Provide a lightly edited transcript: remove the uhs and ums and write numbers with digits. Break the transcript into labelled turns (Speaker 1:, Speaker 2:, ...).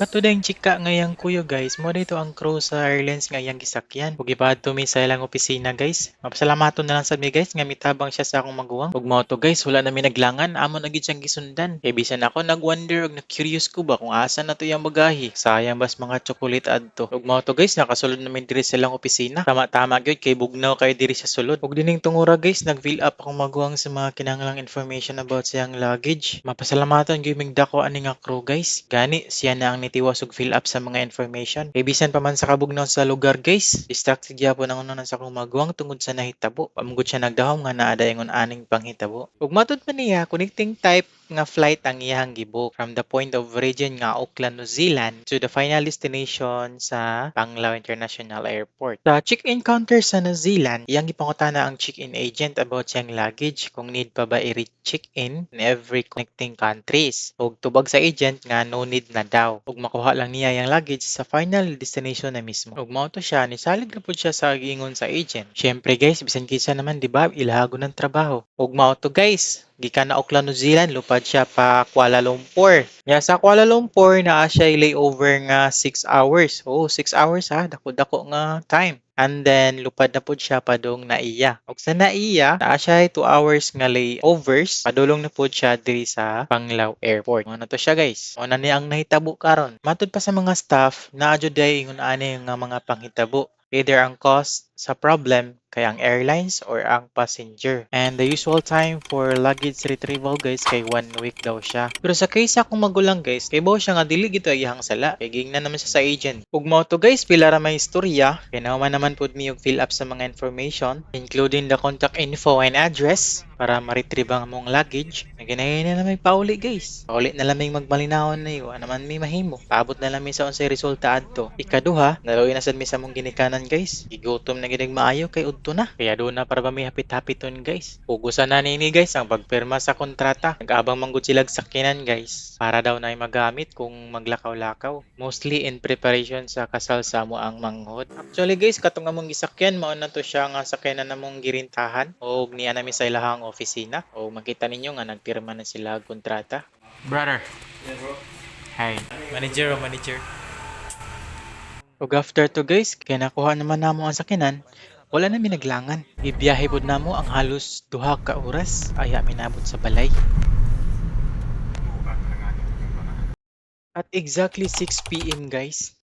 Speaker 1: Katudang chika ngayang kuyo guys, mo dito ang Cruise Airlines ngayang gisakyan. Ug ipadto mi sa ilang opisina guys. Mapasalamaton na lang sa mi guys nga mitabang siya sa akong maguwang. Ug mao to guys, wala na mi naglangan, amo na gid siyang gisundan. Kay bisan ako nagwonder ug na-curious ko ba kung asa na to yang bagahe. Sayang bas mga chocolate adto. Ug mao to guys, nakasulod na mi diri sa ilang opisina. Tama-tama gyud kay bugnaw kay diri sa sulod. Ug dining tungura guys, nag-fill up akong maguwang sa mga kinahanglang information about siyang luggage. Mapasalamaton gyud mig dako ani nga crew guys. Gani siya na ang nitiwas og fill up sa mga information. Kay bisan pa man sa kabugnaw sa lugar guys, distracted gyapon ang unon sa akong maguwang tungod sa nahitabo. Pamugod siya nagdahom nga naa dayon aning panghitabo. Ug matud man niya connecting type nga flight ang iyang gibook from the point of origin nga Auckland, New Zealand to the final destination sa Panglao International Airport. Sa check-in counter sa New Zealand, iyang gipangutana ang check-in agent about siyang luggage kung need pa ba i-check-in in every connecting countries. Ug tubag sa agent nga no need na daw. Ug makuha lang niya yung luggage sa final destination na mismo. Ug mao to siya, nisalig na pud siya sa giingon sa agent. Syempre guys, bisan kinsa naman di ba, ilahago ng trabaho. Ug mao to guys, gikan na Auckland, New Zealand, lupad siya pa Kuala Lumpur. Ya sa Kuala Lumpur naa siya layover nga 6 hours. Oh, 6 hours ha, dako-dako nga time. And then lupad na pud siya padung Naiya. Ug sa Naiya, naa siya 2 hours nga layovers. Padulong na pud siya diri sa Panglao Airport. Ano to siya guys? Mo na ni ang nahitabo karon. Matud pa sa mga staff, naa jud day ingon ani nga mga panghitabo. Either ang cause sa problem kay ang airlines or ang passenger. And the usual time for luggage retrieval guys kay 1 week daw siya. Pero sa case akong magulang guys, kay bawo siya nga dili gito iyang sala. Kay gingnan naman siya sa agent. Ug mao to guys, pila ra may istorya. Kay naman naman pud mi og fill up sa mga information including the contact info and address para ma-retrieve ang mong luggage. Naginahin na may pauli guys. Pauli na lamang magmalinawon na iyo. Naman may mahimo. Paabot na lamang sa unsay resulta adto. Ikaduha, naluoy na sad mi sa mong ginikanan guys. Gigutom na gid maayo kay udto na. Kaya doon na para ba may hapit-hapiton guys. Ugusan na nini guys ang pagpirma sa kontrata. Nag-abang manggod sila sakyanan guys. Para daw na magamit kung maglakaw-lakaw. Mostly in preparation sa kasal sa mo ang manghod. Actually guys, katong among gisakyan mao na to siya nga sakyanan namong girintahan o niya nami sa ilahang opisina. O makita ninyo nga nagpirma na sila og kontrata. Brother.
Speaker 2: Yeah, bro.
Speaker 1: Hi. Manager o manager. Ug after to guys, kaya nakuha naman namo ang sakyanan, wala na mi naglangan. Ibiyahe pud namo ang halos 2 ka oras aya minabot sa balay. At exactly 6 PM guys,